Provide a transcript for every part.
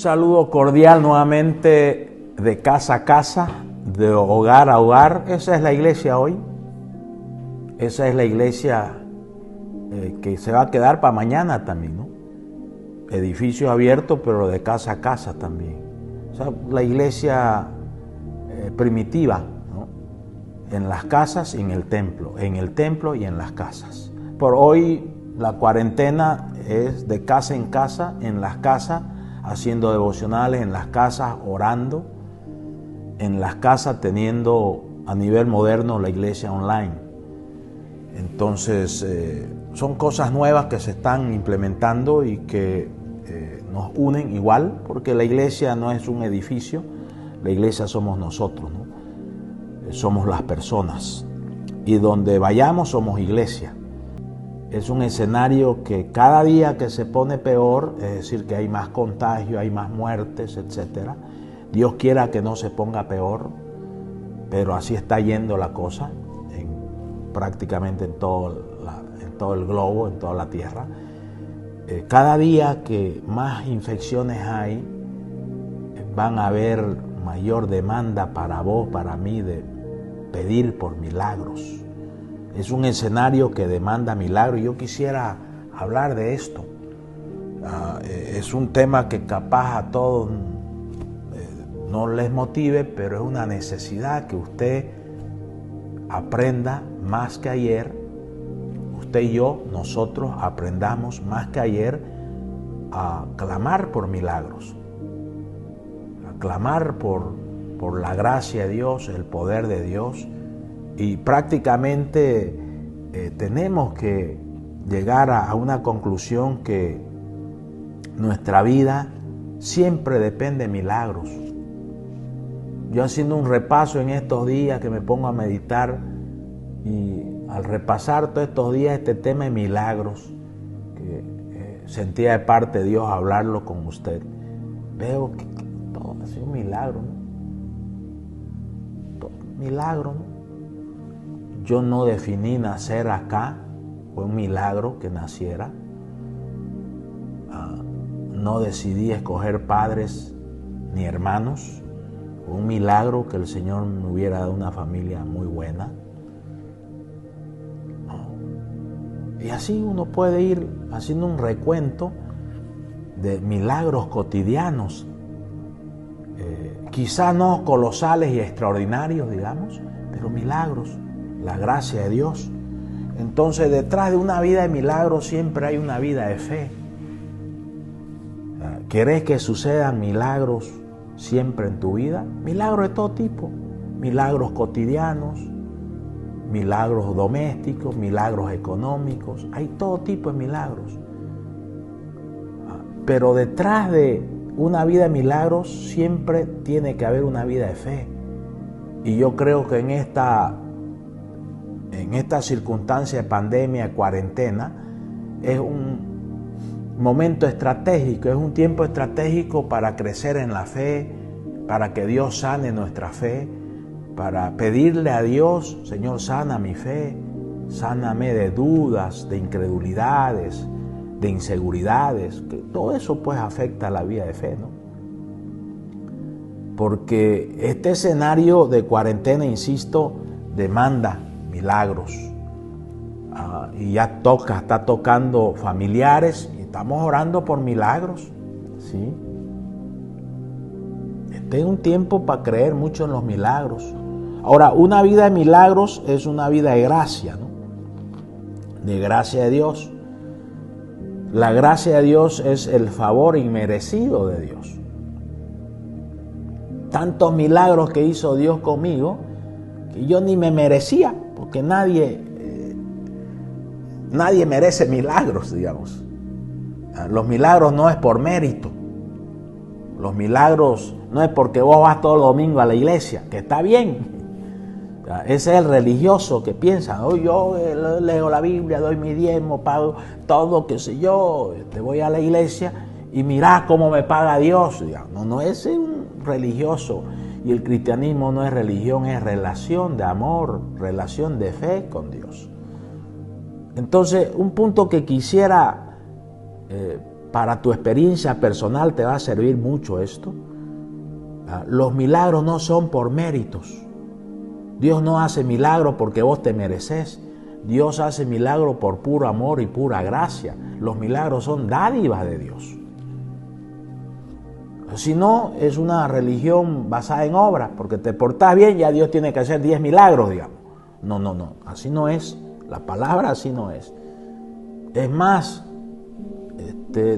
saludo cordial nuevamente de casa a casa, de hogar a hogar. Esa es la iglesia hoy. Esa es la iglesia que se va a quedar para mañana también, ¿no? Edificios abiertos, pero de casa a casa también. O sea, la iglesia primitiva, ¿no? En las casas y en el templo y en las casas. Por hoy la cuarentena es de casa en las casas, haciendo devocionales, en las casas orando, en las casas teniendo a nivel moderno la iglesia online. Entonces son cosas nuevas que se están implementando y que nos unen igual, porque la iglesia no es un edificio, la iglesia somos nosotros, ¿no? Somos las personas, y donde vayamos somos iglesia. Es un escenario que cada día que se pone peor, es decir, que hay más contagio, hay más muertes, etc. Dios quiera que no se ponga peor, pero así está yendo la cosa prácticamente en todo el globo, en toda la tierra. Cada día que más infecciones hay, van a haber mayor demanda para vos, para mí, de pedir por milagros. Es un escenario que demanda milagros y yo quisiera hablar de esto. Es un tema que capaz a todos no les motive, pero es una necesidad que usted aprenda más que ayer. Usted y yo, nosotros aprendamos más que ayer a clamar por milagros, a clamar por la gracia de Dios, el poder de Dios. Y prácticamente tenemos que llegar a una conclusión que nuestra vida siempre depende de milagros. Yo haciendo un repaso en estos días que me pongo a meditar y al repasar todos estos días este tema de milagros, que sentía de parte de Dios hablarlo con usted, veo que todo ha sido un milagro, ¿no? Todo milagro, ¿no? Yo no definí nacer acá, fue un milagro que naciera. No decidí escoger padres ni hermanos, fue un milagro que el Señor me hubiera dado una familia muy buena. Y así uno puede ir haciendo un recuento de milagros cotidianos, quizá no colosales y extraordinarios, digamos, pero milagros. La gracia de Dios. Entonces, detrás de una vida de milagros siempre hay una vida de fe. ¿Querés que sucedan milagros siempre en tu vida? Milagros de todo tipo. Milagros cotidianos, milagros domésticos, milagros económicos. Hay todo tipo de milagros. Pero detrás de una vida de milagros siempre tiene que haber una vida de fe. Y yo creo que en esta circunstancia de pandemia, de cuarentena, es un momento estratégico, es un tiempo estratégico para crecer en la fe, para que Dios sane nuestra fe, para pedirle a Dios: Señor, sana mi fe, sáname de dudas, de incredulidades, de inseguridades, que todo eso pues afecta a la vida de fe, ¿no? Porque este escenario de cuarentena, insisto, demanda milagros. Y ya está tocando familiares y estamos orando por milagros, ¿sí? Este es un tiempo para creer mucho en los milagros. Ahora, una vida de milagros es una vida de gracia, ¿no? De gracia de Dios. La gracia de Dios es el favor inmerecido de Dios. Tantos milagros que hizo Dios conmigo que yo ni me merecía, porque nadie merece milagros, digamos. Los milagros no es por mérito. Los milagros no es porque vos vas todos los domingos a la iglesia, que está bien. Ese es el religioso que piensa: oh, yo leo la Biblia, doy mi diezmo, pago todo, qué sé yo, voy a la iglesia y mirá cómo me paga Dios. No es un religioso. Y el cristianismo no es religión, es relación de amor, relación de fe con Dios. Entonces, un punto que quisiera para tu experiencia personal te va a servir mucho esto. Los milagros no son por méritos. Dios no hace milagros porque vos te mereces. Dios hace milagros por puro amor y pura gracia. Los milagros son dádivas de Dios. Si no, es una religión basada en obras, porque te portás bien, ya Dios tiene que hacer 10 milagros, digamos. No, así no es. La palabra así no es. Es más,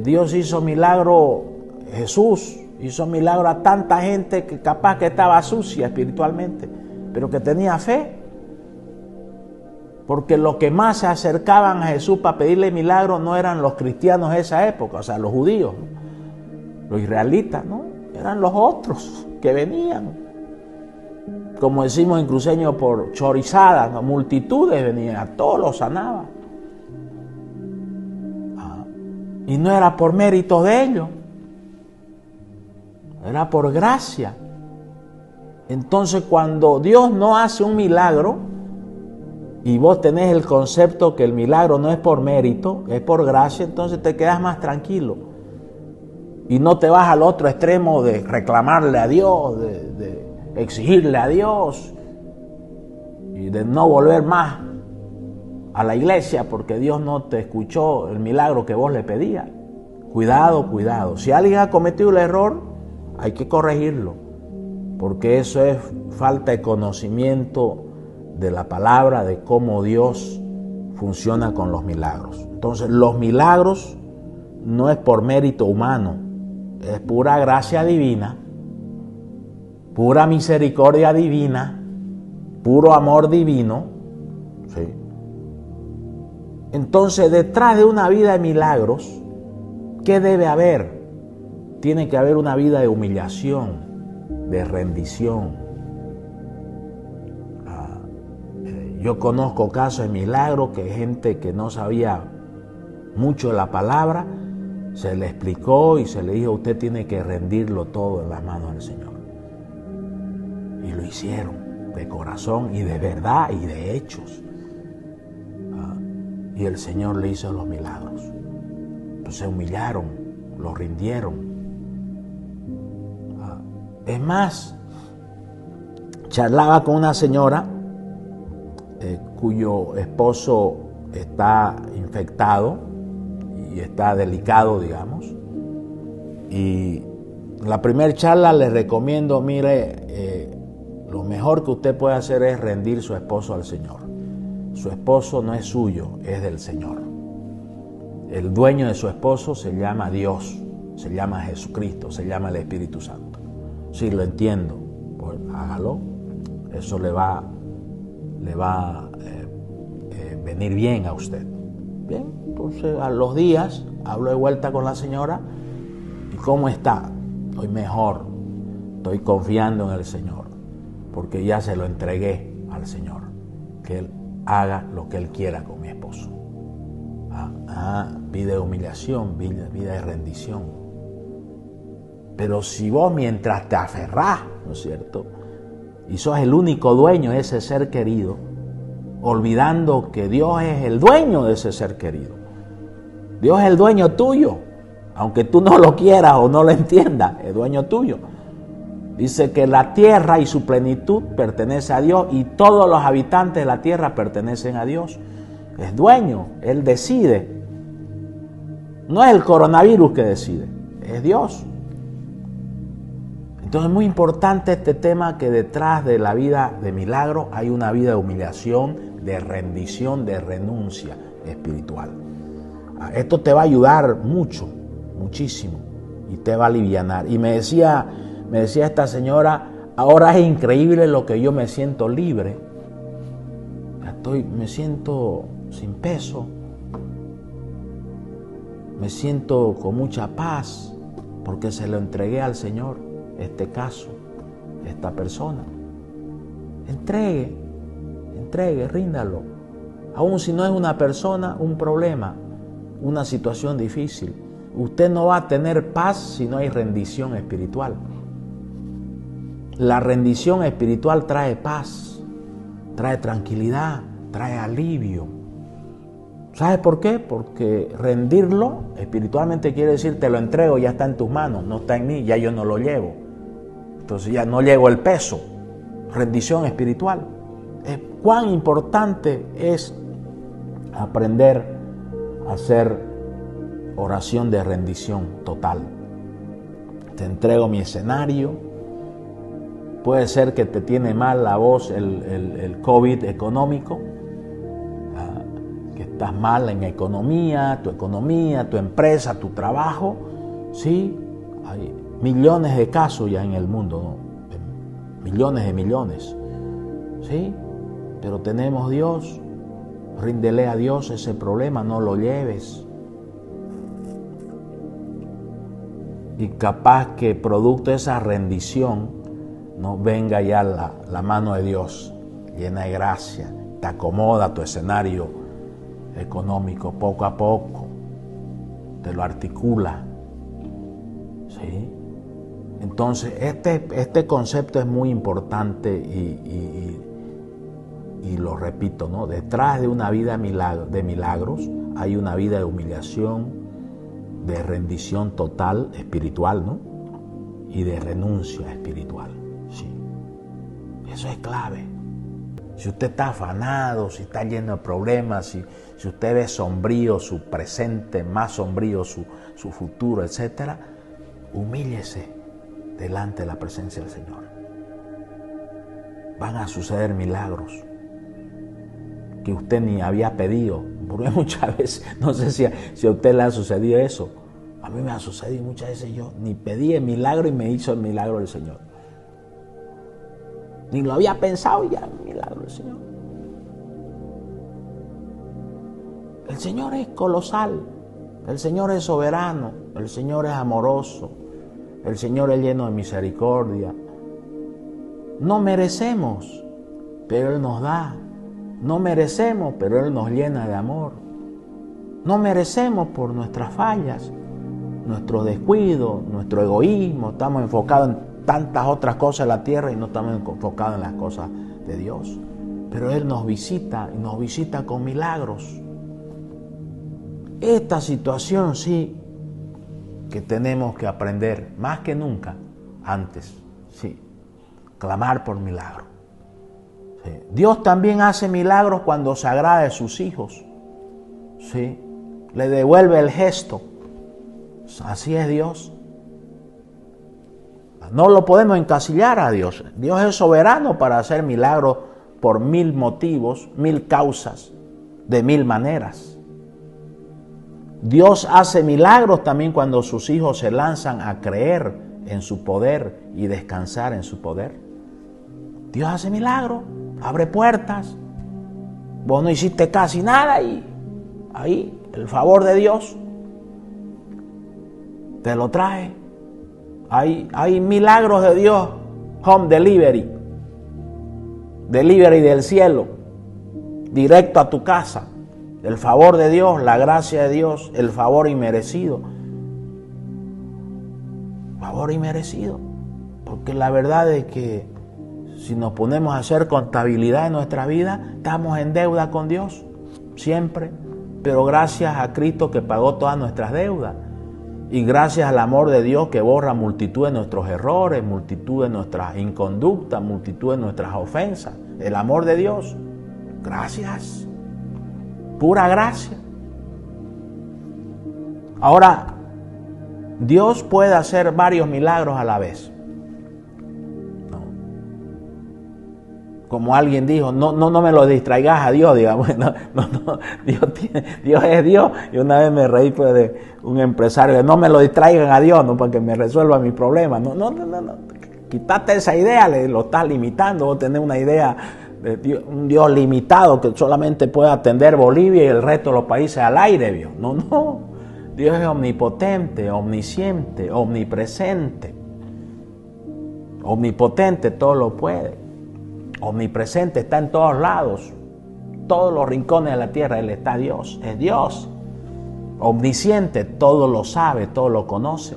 Dios hizo milagro, Jesús hizo milagro a tanta gente que capaz que estaba sucia espiritualmente, pero que tenía fe. Porque los que más se acercaban a Jesús para pedirle milagros no eran los cristianos de esa época, o sea, los judíos, ¿no? Los israelitas, ¿no? Eran los otros que venían. Como decimos en cruceño, por chorizadas, ¿no? Multitudes venían, a todos los sanaba. Y no era por méritos de ellos, era por gracia. Entonces, cuando Dios no hace un milagro y vos tenés el concepto que el milagro no es por mérito, es por gracia, entonces te quedas más tranquilo y no te vas al otro extremo de reclamarle a Dios, de exigirle a Dios y de no volver más a la iglesia porque Dios no te escuchó el milagro que vos le pedías. Cuidado, cuidado. Si alguien ha cometido el error, hay que corregirlo, porque eso es falta de conocimiento de la palabra, de cómo Dios funciona con los milagros. Entonces, los milagros no es por mérito humano, es pura gracia divina, pura misericordia divina, puro amor divino, ¿sí? Entonces, detrás de una vida de milagros, ¿qué debe haber? Tiene que haber una vida de humillación, de rendición. Yo conozco casos de milagros que gente que no sabía mucho de la palabra, se le explicó y se le dijo, usted tiene que rendirlo todo en las manos del Señor. Y lo hicieron de corazón y de verdad y de hechos. Y el Señor le hizo los milagros. Entonces se humillaron, lo rindieron. Es más, charlaba con una señora cuyo esposo está infectado y está delicado, digamos. Y la primera charla le recomiendo, mire, lo mejor que usted puede hacer es rendir su esposo al Señor. Su esposo no es suyo, es del Señor. El dueño de su esposo se llama Dios, se llama Jesucristo, se llama el Espíritu Santo. Sí, lo entiendo, pues hágalo. Eso le va a venir bien a usted. Bien, entonces a los días hablo de vuelta con la señora. ¿Y cómo está? Estoy mejor, estoy confiando en el Señor, porque ya se lo entregué al Señor, que Él haga lo que Él quiera con mi esposo. Vida de humillación, vida de rendición. Pero si vos mientras te aferrás, ¿no es cierto?, y sos el único dueño de ese ser querido, olvidando que Dios es el dueño de ese ser querido. Dios es el dueño tuyo, aunque tú no lo quieras o no lo entiendas, es dueño tuyo. Dice que la tierra y su plenitud pertenece a Dios y todos los habitantes de la tierra pertenecen a Dios. Es dueño, Él decide. No es el coronavirus que decide, es Dios. Entonces es muy importante este tema, que detrás de la vida de milagro hay una vida de humillación, de rendición, de renuncia espiritual. Esto te va a ayudar mucho, muchísimo, y te va a alivianar. Y me decía esta señora, ahora es increíble lo que yo me siento libre. Me siento sin peso, me siento con mucha paz, porque se lo entregué al Señor, este caso, esta persona. Entregue, ríndalo. Aun si no es una persona, un problema, una situación difícil. Usted no va a tener paz si no hay rendición espiritual. La rendición espiritual trae paz, trae tranquilidad, trae alivio. ¿Sabes por qué? Porque rendirlo espiritualmente quiere decir te lo entrego, ya está en tus manos, no está en mí, ya yo no lo llevo. Entonces ya no llevo el peso. Rendición espiritual. Cuán importante es aprender a hacer oración de rendición total. Te entrego mi escenario. Puede ser que te tiene mal la voz el COVID económico, que estás mal en economía, tu empresa, tu trabajo. Sí, hay millones de casos ya en el mundo, ¿no? Millones de millones. Sí, pero tenemos Dios. Ríndele a Dios ese problema, no lo lleves. Y capaz que producto de esa rendición, no venga ya la mano de Dios llena de gracia, te acomoda tu escenario económico poco a poco, te lo articula. ¿Sí? Entonces este concepto es muy importante y lo repito, ¿no? Detrás de una vida de milagros hay una vida de humillación, de rendición total espiritual, ¿no? Y de renuncia espiritual. Sí. Eso es clave. Si usted está afanado, si está lleno de problemas, si usted ve sombrío su presente, más sombrío su futuro, etc., humíllese delante de la presencia del Señor. Van a suceder milagros que usted ni había pedido. Porque muchas veces, no sé si a usted le ha sucedido eso. A mí me ha sucedido muchas veces, yo ni pedí el milagro y me hizo el milagro del Señor. Ni lo había pensado ya, el milagro del Señor. El Señor es colosal, el Señor es soberano, el Señor es amoroso, el Señor es lleno de misericordia. No merecemos, pero Él nos da. No merecemos, pero Él nos llena de amor. No merecemos por nuestras fallas, nuestro descuido, nuestro egoísmo. Estamos enfocados en tantas otras cosas en la tierra y no estamos enfocados en las cosas de Dios. Pero Él nos visita y nos visita con milagros. Esta situación sí que tenemos que aprender más que nunca antes, sí, clamar por milagros. Sí. Dios también hace milagros cuando se agrada de sus hijos. Sí. Le devuelve el gesto. Así es Dios. No lo podemos encasillar a Dios. Dios es soberano para hacer milagros por 1000 motivos, 1000 causas, de 1000 maneras. Dios hace milagros también cuando sus hijos se lanzan a creer en su poder y descansar en su poder. Dios hace milagros, abre puertas. Vos no hiciste casi nada y ahí el favor de Dios te lo trae. Hay milagros de Dios, home delivery del cielo, directo a tu casa. El favor de Dios, la gracia de Dios, el favor inmerecido. Favor inmerecido. Porque la verdad es que si nos ponemos a hacer contabilidad en nuestra vida, estamos en deuda con Dios, siempre. Pero gracias a Cristo que pagó todas nuestras deudas. Y gracias al amor de Dios que borra multitud de nuestros errores, multitud de nuestras inconductas, multitud de nuestras ofensas. El amor de Dios. Gracias. Pura gracia. Ahora, Dios puede hacer varios milagros a la vez. No. Como alguien dijo, no me lo distraigas a Dios, digamos. No, Dios es Dios. Y una vez me reí pues, de un empresario, no me lo distraigan a Dios, no para que me resuelva mis problemas. No. Quítate esa idea, lo estás limitando. Vos tenés una idea de Dios, un Dios limitado que solamente puede atender Bolivia y el resto de los países al aire, Dios. No. Dios es omnipotente, omnisciente, omnipresente. Omnipotente, todo lo puede. Omnipresente, está en todos lados. Todos los rincones de la tierra, Él está Dios. Es Dios. Omnisciente, todo lo sabe, todo lo conoce.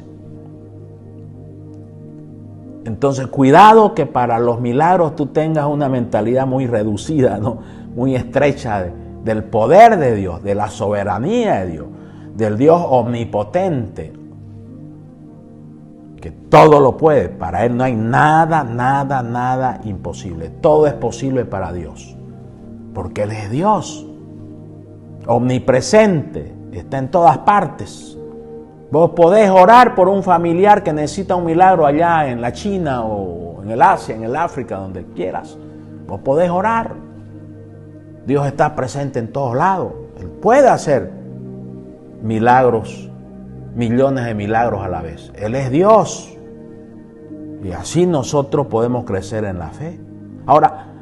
Entonces, cuidado que para los milagros tú tengas una mentalidad muy reducida, ¿no? Muy estrecha del poder de Dios, de la soberanía de Dios, del Dios omnipotente, que todo lo puede. Para Él no hay nada imposible. Todo es posible para Dios, porque Él es Dios, omnipresente, está en todas partes. Vos podés orar por un familiar que necesita un milagro allá en la China o en el Asia, en el África, donde quieras. Vos podés orar. Dios está presente en todos lados. Él puede hacer milagros, millones de milagros a la vez. Él es Dios. Y así nosotros podemos crecer en la fe. Ahora,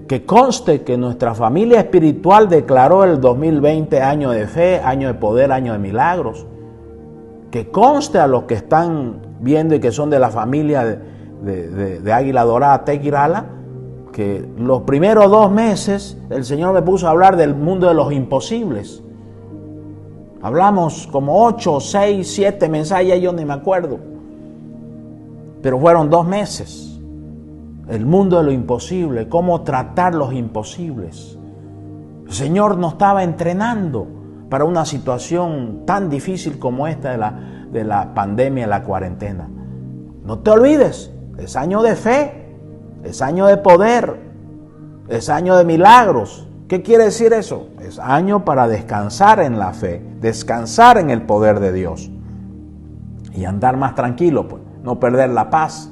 que conste que nuestra familia espiritual declaró el 2020 año de fe, año de poder, año de milagros. Que conste a los que están viendo y que son de la familia de Águila Dorada, Tequirala, que los primeros 2 meses el Señor me puso a hablar del mundo de los imposibles. Hablamos como 8, 6, 7 mensajes, yo ni me acuerdo. Pero fueron 2 meses. El mundo de lo imposible, cómo tratar los imposibles. El Señor nos estaba entrenando para una situación tan difícil como esta de la pandemia, la cuarentena. No te olvides, es año de fe, es año de poder, es año de milagros. ¿Qué quiere decir eso? Es año para descansar en la fe, descansar en el poder de Dios y andar más tranquilo, pues, no perder la paz,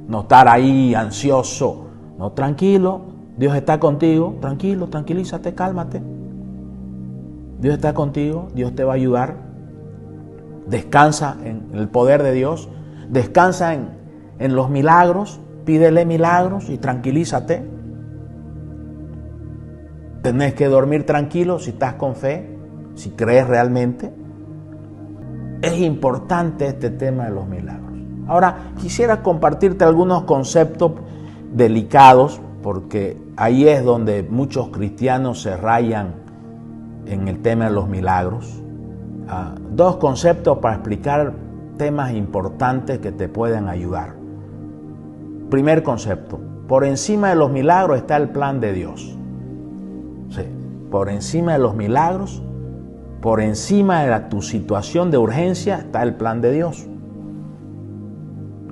no estar ahí ansioso, no, tranquilo, Dios está contigo, tranquilo, tranquilízate, cálmate. Dios está contigo, Dios te va a ayudar. Descansa en el poder de Dios, descansa en los milagros, pídele milagros y tranquilízate. Tenés que dormir tranquilo si estás con fe, si crees realmente. Es importante este tema de los milagros. Ahora, quisiera compartirte algunos conceptos delicados, porque ahí es donde muchos cristianos se rayan en el tema de los milagros. 2 conceptos para explicar temas importantes que te pueden ayudar. Primer concepto, por encima de los milagros está el plan de Dios. Sí, por encima de los milagros, por encima de tu situación de urgencia está el plan de Dios.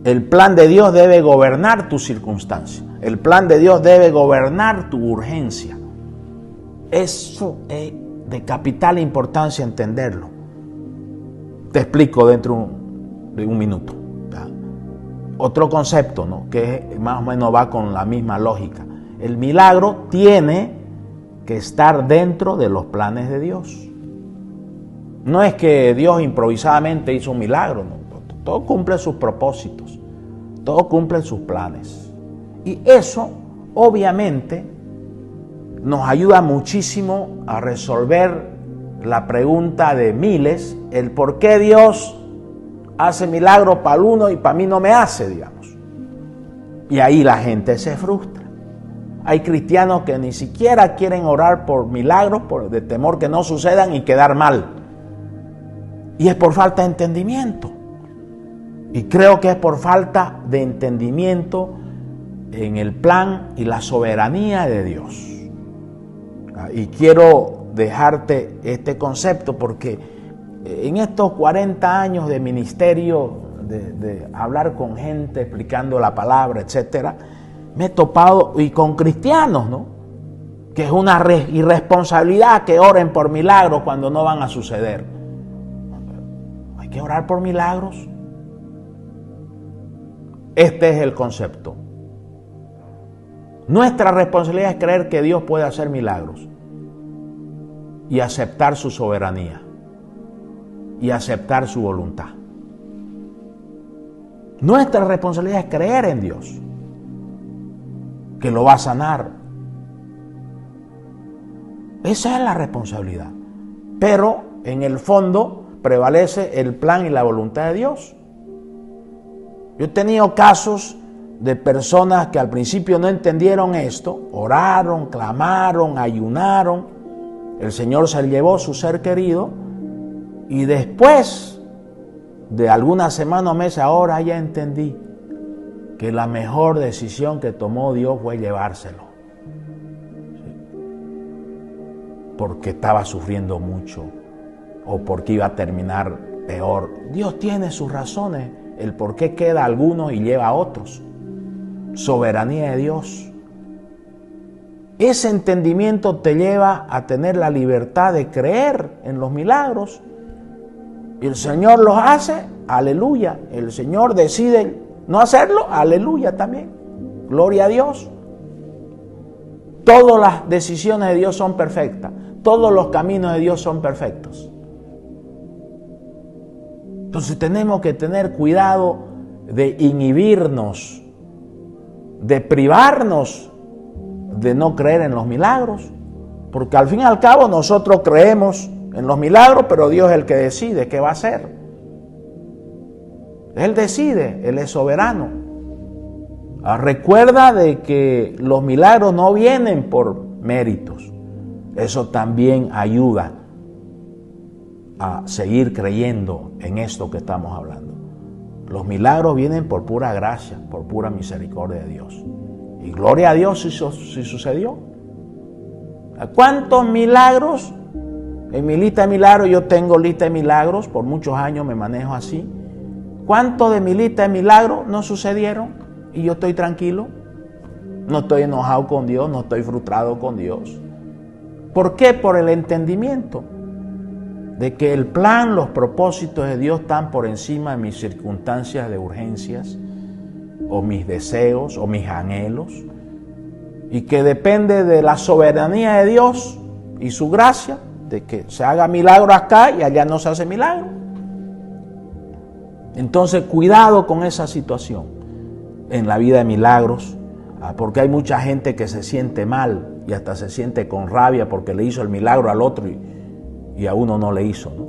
El plan de Dios debe gobernar tu circunstancia. El plan de Dios debe gobernar tu urgencia. Eso es de capital importancia entenderlo. Te explico dentro de un minuto. Otro concepto, ¿no?, que más o menos va con la misma lógica. El milagro tiene que estar dentro de los planes de Dios. No es que Dios improvisadamente hizo un milagro, ¿no? Todo cumple sus propósitos, todo cumple sus planes. Y eso, obviamente, nos ayuda muchísimo a resolver la pregunta de miles, el por qué Dios hace milagros para el uno y para mí no me hace, digamos. Y ahí la gente se frustra. Hay cristianos que ni siquiera quieren orar por milagros, de temor que no sucedan y quedar mal. Y es por falta de entendimiento. Y creo que es por falta de entendimiento en el plan y la soberanía de Dios. Y quiero dejarte este concepto porque en estos 40 años de ministerio, de hablar con gente, explicando la palabra, etcétera, me he topado y con cristianos, ¿no?, que es una irresponsabilidad que oren por milagros cuando no van a suceder. Hay que orar por milagros. Este es el concepto. Nuestra responsabilidad es creer que Dios puede hacer milagros y aceptar su soberanía y aceptar su voluntad. Nuestra responsabilidad es creer en Dios, que lo va a sanar. Esa es la responsabilidad. Pero en el fondo prevalece el plan y la voluntad de Dios. Yo he tenido casos de personas que al principio no entendieron esto, oraron, clamaron, ayunaron, el Señor se llevó su ser querido y después de algunas semanas o meses, ahora ya entendí que la mejor decisión que tomó Dios fue llevárselo. porque estaba sufriendo mucho o porque iba a terminar peor. Dios tiene sus razones, el por qué queda a algunos y lleva a otros. Soberanía de Dios. Ese entendimiento te lleva a tener la libertad de creer en los milagros. Y el Señor los hace, aleluya. El Señor decide no hacerlo, aleluya también. Gloria a Dios. Todas las decisiones de Dios son perfectas. Todos los caminos de Dios son perfectos. Entonces tenemos que tener cuidado de inhibirnos, de privarnos de no creer en los milagros, porque al fin y al cabo nosotros creemos en los milagros, pero Dios es el que decide qué va a hacer. Él decide, Él es soberano. Recuerda de que los milagros no vienen por méritos. Eso también ayuda a seguir creyendo en esto que estamos hablando. Los milagros vienen por pura gracia, por pura misericordia de Dios. Y gloria a Dios si sucedió. ¿Cuántos milagros? En mi lista de milagros, yo tengo lista de milagros, por muchos años me manejo así. ¿Cuántos de mi lista de milagros no sucedieron? Y yo estoy tranquilo. No estoy enojado con Dios, no estoy frustrado con Dios. ¿Por qué? Por el entendimiento de que el plan, los propósitos de Dios están por encima de mis circunstancias de urgencias, o mis deseos, o mis anhelos, y que depende de la soberanía de Dios y su gracia, de que se haga milagro acá y allá no se hace milagro. Entonces, cuidado con esa situación en la vida de milagros, porque hay mucha gente que se siente mal y hasta se siente con rabia porque le hizo el milagro al otro y a uno no le hizo, ¿no?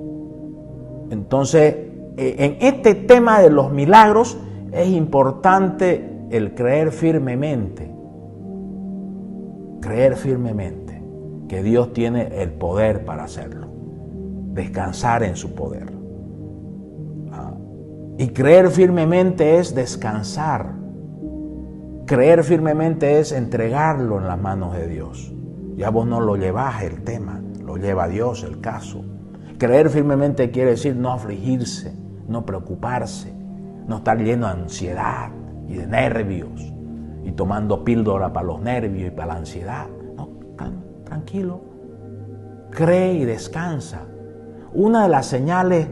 Entonces, en este tema de los milagros es importante el creer firmemente que Dios tiene el poder para hacerlo, descansar en su poder. Y creer firmemente es descansar. Creer firmemente es entregarlo en las manos de Dios. Ya vos no lo llevas el tema, lo lleva Dios el caso. Creer firmemente quiere decir no afligirse, no preocuparse, no estar lleno de ansiedad y de nervios y tomando píldora para los nervios y para la ansiedad. No, tranquilo, cree y descansa. Una de las señales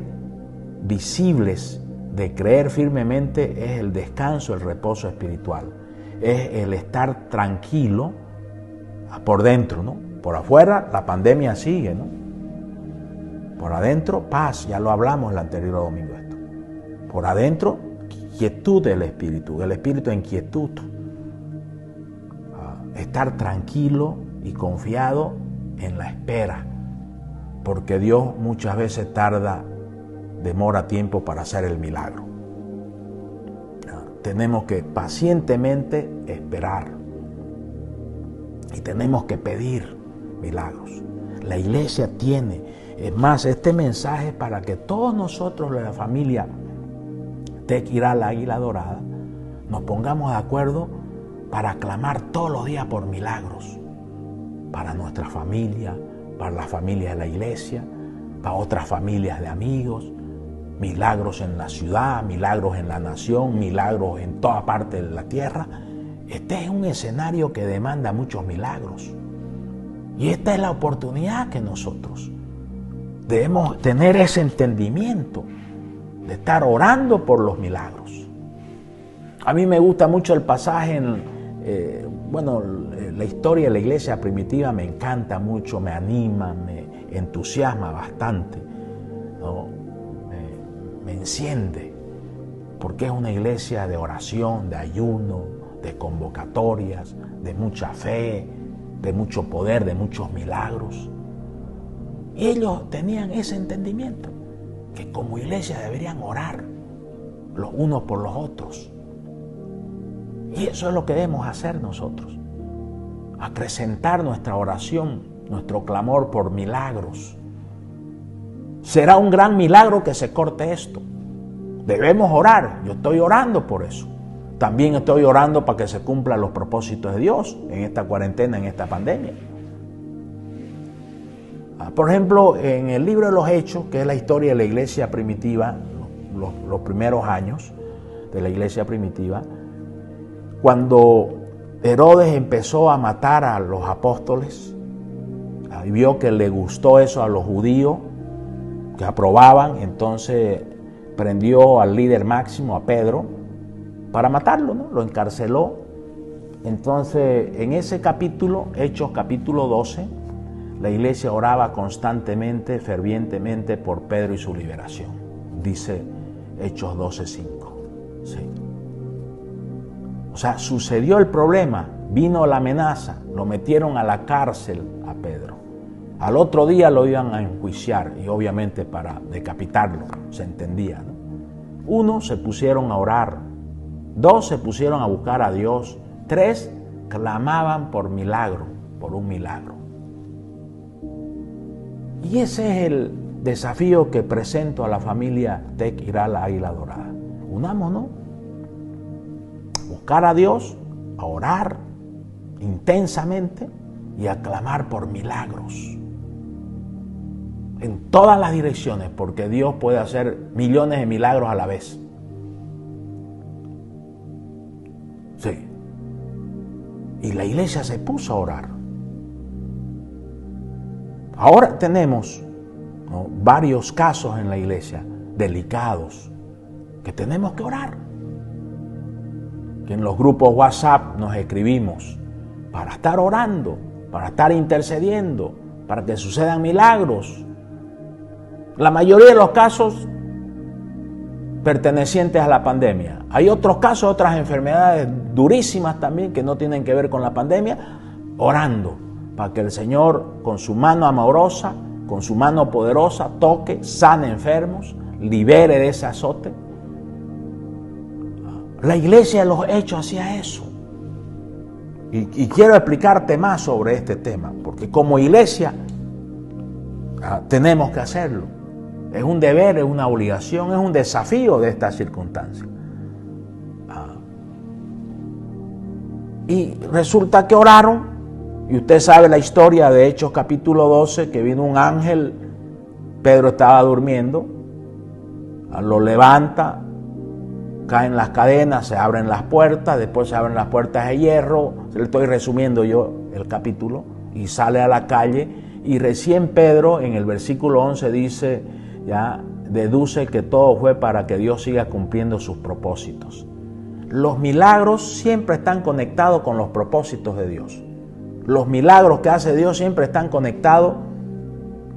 visibles de creer firmemente es el descanso, el reposo espiritual. Es el estar tranquilo por dentro, ¿no? Por afuera la pandemia sigue, ¿no? Por adentro, paz, ya lo hablamos el anterior domingo esto. Por adentro, quietud del espíritu en quietud. Estar tranquilo y confiado en la espera, porque Dios muchas veces demora tiempo para hacer el milagro. Tenemos que pacientemente esperar y tenemos que pedir milagros. La iglesia tiene, es más, este mensaje es para que todos nosotros, la familia Tequirá, la Águila Dorada, nos pongamos de acuerdo para clamar todos los días por milagros, para nuestra familia, para las familias de la iglesia, para otras familias de amigos, milagros en la ciudad, milagros en la nación, milagros en toda parte de la tierra. Este es un escenario que demanda muchos milagros. Y esta es la oportunidad que nosotros debemos tener, ese entendimiento de estar orando por los milagros. A mí me gusta mucho el pasaje la historia de la iglesia primitiva me encanta mucho, me anima, me entusiasma bastante, ¿no? Me enciende, porque es una iglesia de oración, de ayuno, de convocatorias, de mucha fe, de mucho poder, de muchos milagros. Y ellos tenían ese entendimiento, que como iglesia deberían orar los unos por los otros. Y eso es lo que debemos hacer nosotros, acrecentar nuestra oración, nuestro clamor por milagros. Será un gran milagro que se corte esto. Debemos orar, yo estoy orando por eso. También estoy orando para que se cumplan los propósitos de Dios en esta cuarentena, en esta pandemia. Por ejemplo, en el libro de los Hechos, que es la historia de la iglesia primitiva, los primeros años de la iglesia primitiva, cuando Herodes empezó a matar a los apóstoles y vio que le gustó eso a los judíos, que aprobaban, entonces prendió al líder máximo, a Pedro, para matarlo, ¿no? Lo encarceló. Entonces, en ese capítulo, Hechos capítulo 12, la iglesia oraba constantemente, fervientemente por Pedro y su liberación. Dice Hechos 12:5. Sí. O sea, sucedió el problema, vino la amenaza, lo metieron a la cárcel a Pedro. Al otro día lo iban a enjuiciar y obviamente para decapitarlo, se entendía, ¿no? 1, se pusieron a orar. 2, se pusieron a buscar a Dios. 3, clamaban por milagro, por un milagro. Y ese es el desafío que presento a la familia TEC Iral Águila Dorada. Unámonos, buscar a Dios, a orar intensamente y a clamar por milagros. En todas las direcciones, porque Dios puede hacer millones de milagros a la vez. Sí. Y la iglesia se puso a orar. Ahora tenemos, ¿no?, varios casos en la iglesia delicados que tenemos que orar. Que en los grupos WhatsApp nos escribimos para estar orando, para estar intercediendo, para que sucedan milagros. La mayoría de los casos pertenecientes a la pandemia. Hay otros casos, otras enfermedades durísimas también que no tienen que ver con la pandemia, orando para que el Señor con su mano amorosa, con su mano poderosa, toque, sane enfermos, libere de ese azote. La iglesia de los Hechos hacía eso. Y quiero explicarte más sobre este tema, porque como iglesia tenemos que hacerlo. Es un deber, es una obligación, es un desafío de esta circunstancia. Y resulta que oraron, y usted sabe la historia de Hechos capítulo 12, que vino un ángel, Pedro estaba durmiendo, lo levanta, caen las cadenas, se abren las puertas, después se abren las puertas de hierro, le estoy resumiendo yo el capítulo, y sale a la calle, y recién Pedro en el versículo 11 dice, ya deduce que todo fue para que Dios siga cumpliendo sus propósitos. Los milagros siempre están conectados con los propósitos de Dios. Los milagros que hace Dios siempre están conectados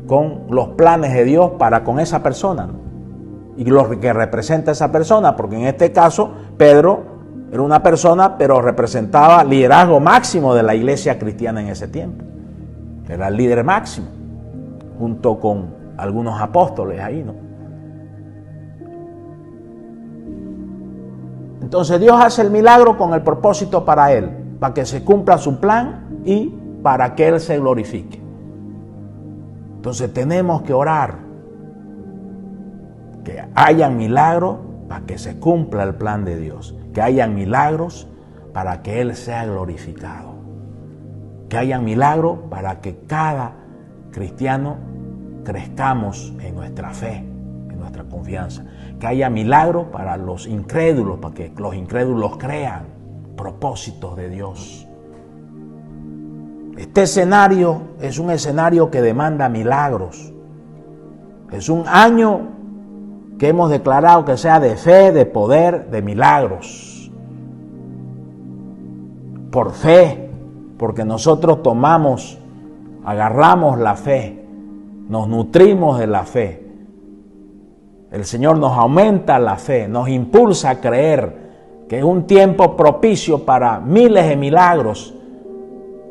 con los planes de Dios para con esa persona, ¿no? Y lo que representa esa persona, porque en este caso Pedro era una persona, pero representaba el liderazgo máximo de la iglesia cristiana en ese tiempo. Era el líder máximo, junto con algunos apóstoles ahí, ¿no? Entonces Dios hace el milagro con el propósito para Él, para que se cumpla su plan y para que Él se glorifique. Entonces tenemos que orar, que hayan milagros para que se cumpla el plan de Dios, que hayan milagros para que Él sea glorificado, que hayan milagros para que cada cristiano crezcamos en nuestra fe, en nuestra confianza, que haya milagros para los incrédulos, para que los incrédulos crean propósitos de Dios. Este escenario es un escenario que demanda milagros. Es un año que hemos declarado que sea de fe, de poder, de milagros. Por fe, porque nosotros agarramos la fe, nos nutrimos de la fe. El Señor nos aumenta la fe, nos impulsa a creer que es un tiempo propicio para miles de milagros,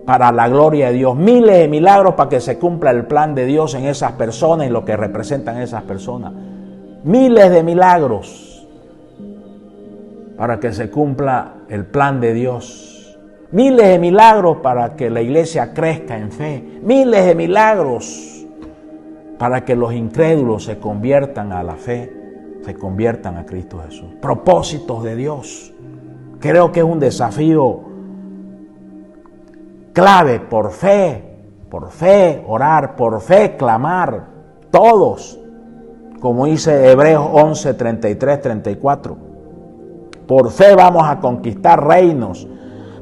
para la gloria de Dios, miles de milagros para que se cumpla el plan de Dios en esas personas y lo que representan esas personas. Miles de milagros para que se cumpla el plan de Dios. Miles de milagros para que la iglesia crezca en fe. Miles de milagros para que los incrédulos se conviertan a la fe, se conviertan a Cristo Jesús. Propósitos de Dios. Creo que es un desafío clave por fe, por fe orar, por fe clamar, todos, como dice Hebreos 11, 33, 34. Por fe vamos a conquistar reinos,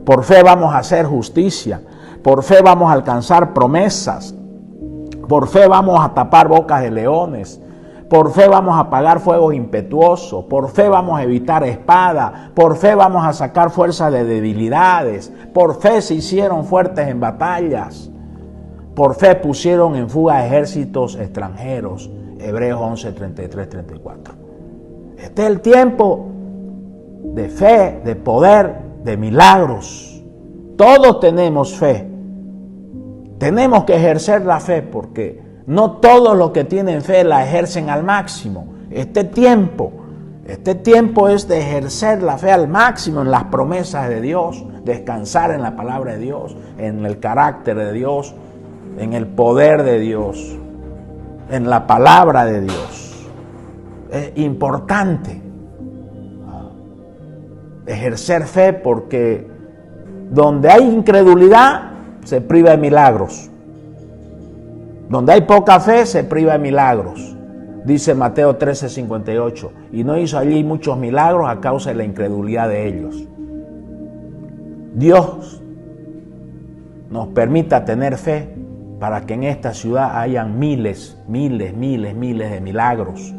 por fe vamos a hacer justicia, por fe vamos a alcanzar promesas, por fe vamos a tapar bocas de leones, por fe vamos a apagar fuegos impetuosos, por fe vamos a evitar espada, por fe vamos a sacar fuerza de debilidades, por fe se hicieron fuertes en batallas, por fe pusieron en fuga ejércitos extranjeros. Hebreos 11, 33, 34. Este es el tiempo de fe, de poder, de milagros. Todos tenemos fe. Tenemos que ejercer la fe porque no todos los que tienen fe la ejercen al máximo. Este tiempo es de ejercer la fe al máximo en las promesas de Dios, descansar en la palabra de Dios, en el carácter de Dios, en el poder de Dios, en la palabra de Dios. Es importante ejercer fe porque donde hay incredulidad se priva de milagros. Donde hay poca fe se priva de milagros. Dice Mateo 13:58, y no hizo allí muchos milagros a causa de la incredulidad de ellos. Dios nos permita tener fe para que en esta ciudad hayan miles de milagros.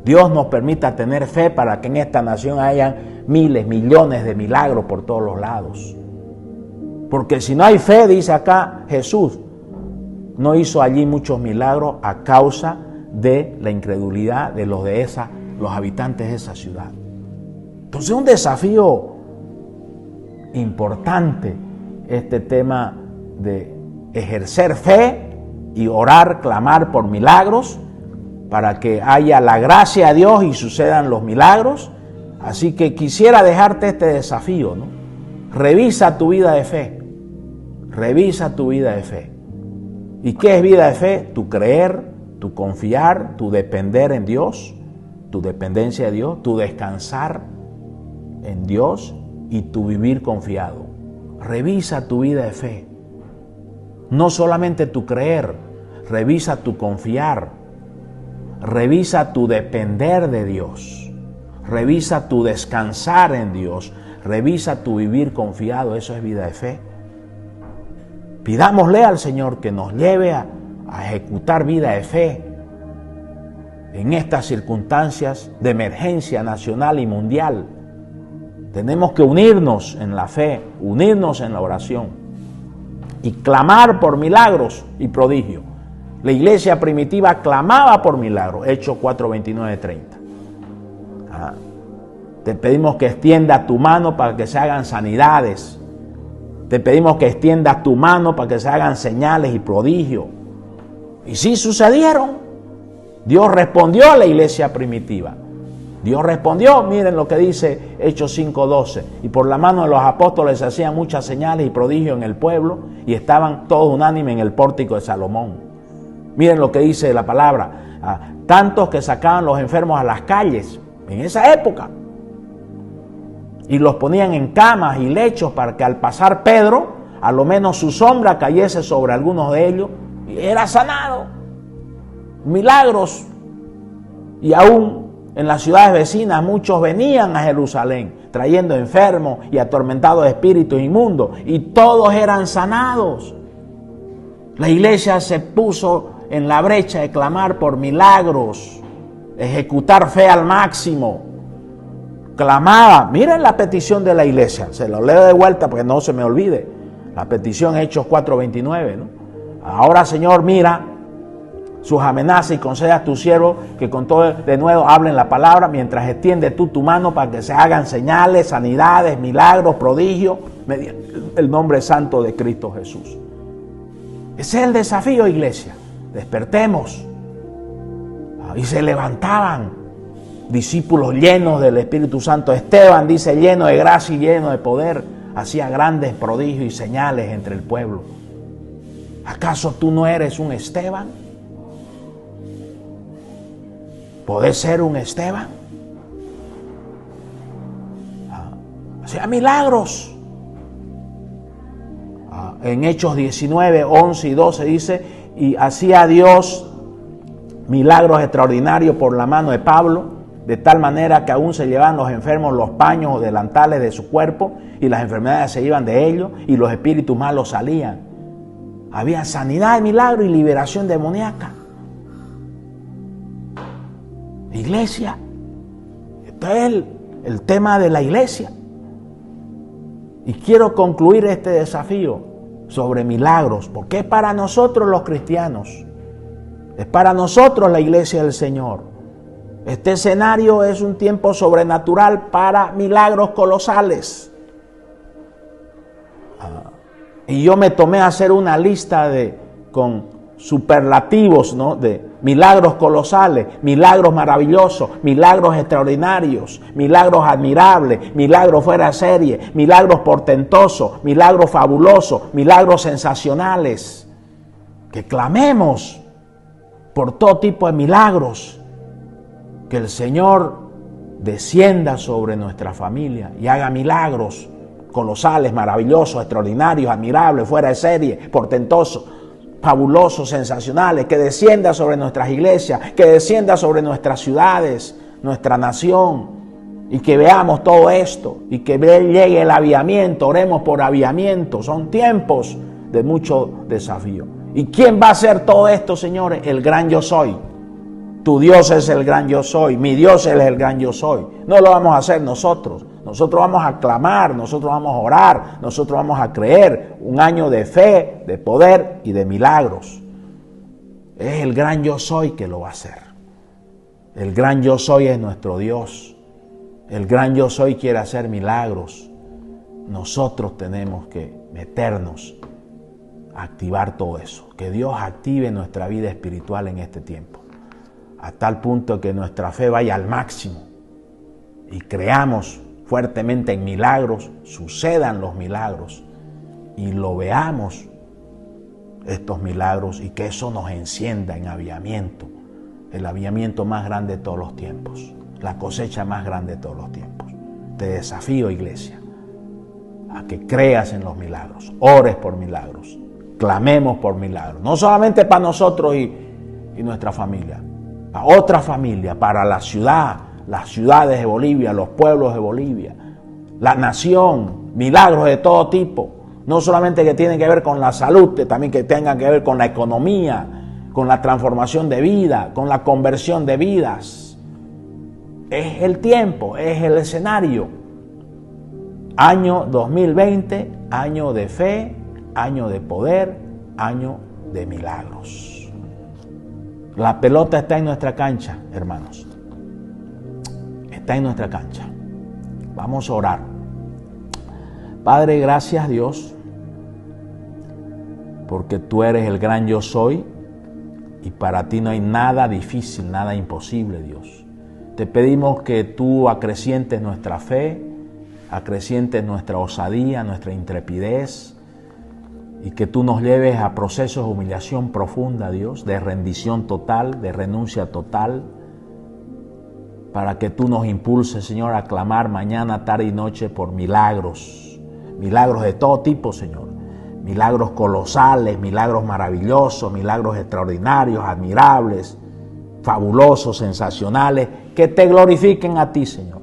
Dios nos permita tener fe para que en esta nación hayan miles, millones de milagros por todos los lados. Porque si no hay fe, dice acá Jesús, no hizo allí muchos milagros a causa de la incredulidad de los habitantes de esa ciudad. Entonces es un desafío importante este tema de ejercer fe y orar, clamar por milagros para que haya la gracia de Dios y sucedan los milagros. Así que quisiera dejarte este desafío, ¿no? Revisa tu vida de fe. Revisa tu vida de fe. ¿Y qué es vida de fe? Tu creer, tu confiar, tu depender en Dios, tu dependencia de Dios, tu descansar en Dios y tu vivir confiado. Revisa tu vida de fe. No solamente tu creer, revisa tu confiar, revisa tu depender de Dios, revisa tu descansar en Dios, revisa tu vivir confiado. Eso es vida de fe. Pidámosle al Señor que nos lleve a ejecutar vida de fe en estas circunstancias de emergencia nacional y mundial. Tenemos que unirnos en la fe, unirnos en la oración y clamar por milagros y prodigios. La iglesia primitiva clamaba por milagros, Hechos 4, 29, 30. Te pedimos que extiendas tu mano para que se hagan sanidades. Te pedimos que extiendas tu mano para que se hagan señales y prodigios. Y sí sucedieron. Dios respondió a la iglesia primitiva. Dios respondió, miren lo que dice Hechos 5:12. Y por la mano de los apóstoles se hacían muchas señales y prodigios en el pueblo y estaban todos unánimes en el pórtico de Salomón. Miren lo que dice la palabra. Tantos que sacaban los enfermos a las calles en esa época y los ponían en camas y lechos para que al pasar Pedro, a lo menos su sombra cayese sobre algunos de ellos y era sanado. Milagros. Y aún en las ciudades vecinas muchos venían a Jerusalén trayendo enfermos y atormentados de espíritus inmundos y todos eran sanados. La iglesia se puso en la brecha de clamar por milagros, ejecutar fe al máximo. Clamaba, miren la petición de la iglesia, se lo leo de vuelta porque no se me olvide. La petición Hechos 4:29, ¿no? Ahora, Señor, mira sus amenazas y concede a tu siervo que con todo de nuevo hablen la palabra mientras extiende tú tu mano para que se hagan señales, sanidades, milagros, prodigios, mediante el nombre santo de Cristo Jesús. Ese es el desafío, iglesia. Despertemos. Y se levantaban discípulos llenos del Espíritu Santo. Esteban dice lleno de gracia y lleno de poder. Hacía grandes prodigios y señales entre el pueblo. ¿Acaso tú no eres un Esteban? ¿Podés ser un Esteban? Hacía milagros. En Hechos 19, 11 y 12 dice, y hacía Dios milagros extraordinarios por la mano de Pablo, de tal manera que aún se llevaban los enfermos los paños o delantales de su cuerpo y las enfermedades se iban de ellos y los espíritus malos salían. Había sanidad, milagro y liberación demoníaca. Iglesia, esto es el tema de la iglesia. Y quiero concluir este desafío sobre milagros, porque es para nosotros los cristianos, es para nosotros la iglesia del Señor. Este escenario es un tiempo sobrenatural para milagros colosales. Y yo me tomé a hacer una lista con superlativos, ¿no? De milagros colosales, milagros maravillosos, milagros extraordinarios, milagros admirables, milagros fuera de serie, milagros portentosos, milagros fabulosos, milagros sensacionales. Que clamemos por todo tipo de milagros. Que el Señor descienda sobre nuestra familia y haga milagros colosales, maravillosos, extraordinarios, admirables, fuera de serie, portentosos, fabulosos, sensacionales, que descienda sobre nuestras iglesias, que descienda sobre nuestras ciudades, nuestra nación, y que veamos todo esto, y que llegue el avivamiento, oremos por avivamiento. Son tiempos de mucho desafío. ¿Y quién va a hacer todo esto, señores? El gran yo soy. Tu Dios es el gran yo soy, mi Dios es el gran yo soy. No lo vamos a hacer nosotros. Nosotros vamos a clamar, nosotros vamos a orar, nosotros vamos a creer. Un año de fe, de poder y de milagros. Es el gran yo soy que lo va a hacer. El gran yo soy es nuestro Dios. El gran yo soy quiere hacer milagros. Nosotros tenemos que meternos a activar todo eso. Que Dios active nuestra vida espiritual en este tiempo. A tal punto que nuestra fe vaya al máximo y creamos fuertemente en milagros, sucedan los milagros y lo veamos estos milagros y que eso nos encienda en avivamiento, el avivamiento más grande de todos los tiempos, la cosecha más grande de todos los tiempos. Te desafío, iglesia, a que creas en los milagros, ores por milagros, clamemos por milagros, no solamente para nosotros y nuestra familia, para otra familia, para la ciudad, las ciudades de Bolivia, los pueblos de Bolivia, la nación, milagros de todo tipo, no solamente que tienen que ver con la salud, también que tengan que ver con la economía, con la transformación de vida, con la conversión de vidas. Es el tiempo, es el escenario. Año 2020, año de fe, año de poder, año de milagros. La pelota está en nuestra cancha, hermanos. Está en nuestra cancha. Vamos a orar. Padre, gracias Dios, porque tú eres el gran yo soy y para ti no hay nada difícil, nada imposible, Dios. Te pedimos que tú acrecientes nuestra fe, acrecientes nuestra osadía, nuestra intrepidez, y que tú nos lleves a procesos de humillación profunda, Dios, de rendición total, de renuncia total, para que tú nos impulses, Señor, a clamar mañana, tarde y noche por milagros, milagros de todo tipo, Señor, milagros colosales, milagros maravillosos, milagros extraordinarios, admirables, fabulosos, sensacionales, que te glorifiquen a ti, Señor,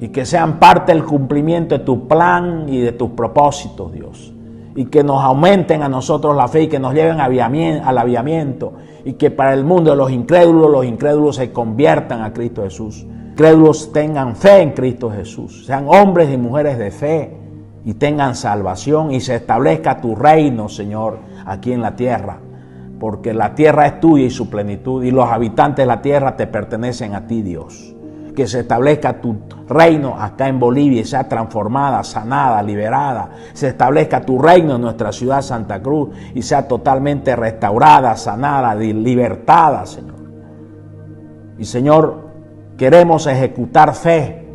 y que sean parte del cumplimiento de tu plan y de tus propósitos, Dios. Y que nos aumenten a nosotros la fe y que nos lleven al avivamiento. Y que para el mundo de los incrédulos se conviertan a Cristo Jesús. Incrédulos tengan fe en Cristo Jesús. Sean hombres y mujeres de fe y tengan salvación. Y se establezca tu reino, Señor, aquí en la tierra. Porque la tierra es tuya y su plenitud. Y los habitantes de la tierra te pertenecen a ti, Dios. Que se establezca tu reino acá en Bolivia y sea transformada, sanada, liberada. Se establezca tu reino en nuestra ciudad Santa Cruz y sea totalmente restaurada, sanada, libertada, Señor. Y Señor, queremos ejecutar fe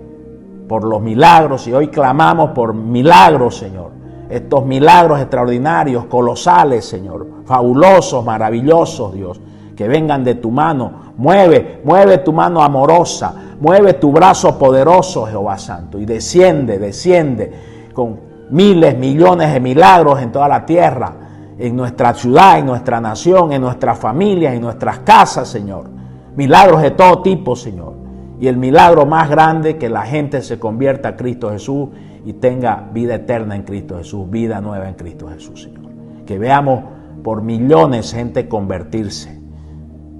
por los milagros y hoy clamamos por milagros, Señor. Estos milagros extraordinarios, colosales, Señor, fabulosos, maravillosos, Dios, que vengan de tu mano. Mueve tu mano amorosa, mueve tu brazo poderoso, Jehová Santo, y desciende con miles, millones de milagros en toda la tierra, en nuestra ciudad, en nuestra nación, en nuestras familias, en nuestras casas, Señor. Milagros de todo tipo, Señor. Y el milagro más grande, que la gente se convierta a Cristo Jesús y tenga vida eterna en Cristo Jesús, vida nueva en Cristo Jesús, Señor. Que veamos por millones gente convertirse.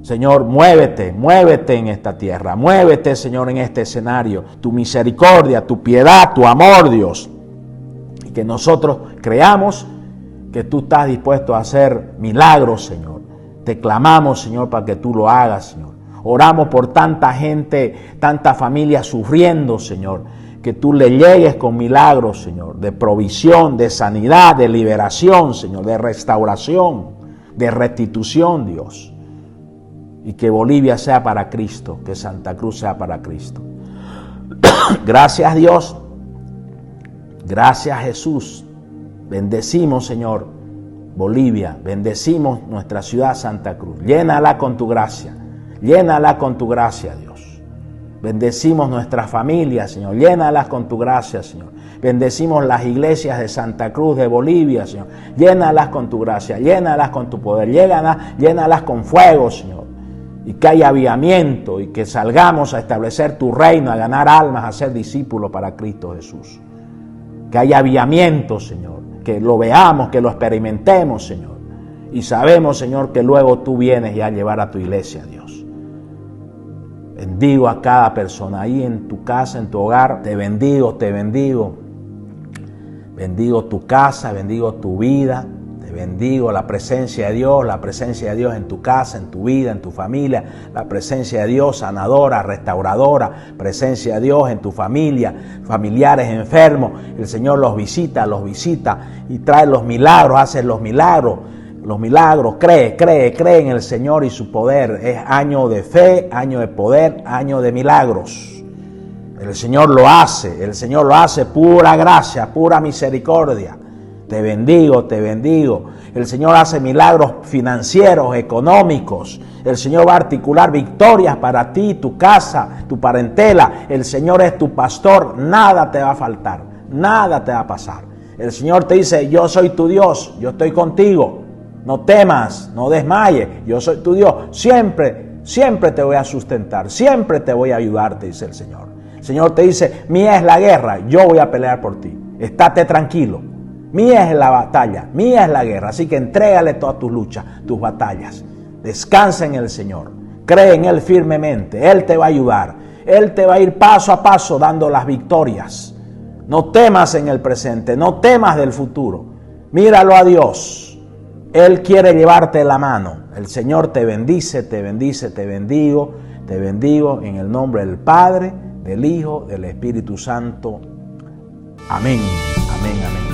Señor, muévete, muévete en esta tierra, muévete, Señor, en este escenario. Tu misericordia, tu piedad, tu amor, Dios. Y que nosotros creamos que tú estás dispuesto a hacer milagros, Señor. Te clamamos, Señor, para que tú lo hagas, Señor. Oramos por tanta gente, tanta familia sufriendo, Señor. Que tú le llegues con milagros, Señor, de provisión, de sanidad, de liberación, Señor, de restauración, de restitución, Dios. Y que Bolivia sea para Cristo, que Santa Cruz sea para Cristo. Gracias, Dios. Gracias, Jesús. Bendecimos, Señor, Bolivia. Bendecimos nuestra ciudad, Santa Cruz. Llénala con tu gracia. Llénala con tu gracia, Dios. Bendecimos nuestras familias, Señor. Llénalas con tu gracia, Señor. Bendecimos las iglesias de Santa Cruz, de Bolivia, Señor. Llénalas con tu gracia. Llénalas con tu poder. Llénalas con fuego, Señor. Y que haya avivamiento y que salgamos a establecer tu reino, a ganar almas, a ser discípulos para Cristo Jesús. Que haya avivamiento, Señor. Que lo veamos, que lo experimentemos, Señor. Y sabemos, Señor, que luego tú vienes ya a llevar a tu iglesia, Dios. Bendigo a cada persona ahí en tu casa, en tu hogar. Te bendigo, te bendigo. Bendigo tu casa, bendigo tu vida. Te bendigo la presencia de Dios en tu casa, en tu vida, en tu familia. La presencia de Dios sanadora, restauradora. Presencia de Dios en tu familia, familiares enfermos. El Señor los visita y trae los milagros, hace los milagros. Los milagros, cree en el Señor y su poder. Es año de fe, año de poder, año de milagros. El Señor lo hace, pura gracia, pura misericordia. Te bendigo, te bendigo. El Señor hace milagros financieros, económicos. El Señor va a articular victorias para ti, tu casa, tu parentela. El Señor es tu pastor, nada te va a faltar, nada te va a pasar. El Señor te dice, yo soy tu Dios, yo estoy contigo. No temas, no desmayes, yo soy tu Dios. Siempre te voy a sustentar, siempre te voy a ayudar, te dice el Señor. El Señor te dice, mía es la guerra, yo voy a pelear por ti. Estate tranquilo, mía es la batalla, mía es la guerra. Así que entrégale todas tus luchas, tus batallas. Descansa en el Señor, cree en Él firmemente, Él te va a ayudar. Él te va a ir paso a paso dando las victorias. No temas en el presente, no temas del futuro. Míralo a Dios. Él quiere llevarte la mano. El Señor te bendice, te bendice, te bendigo en el nombre del Padre, del Hijo, del Espíritu Santo. Amén, amén, amén.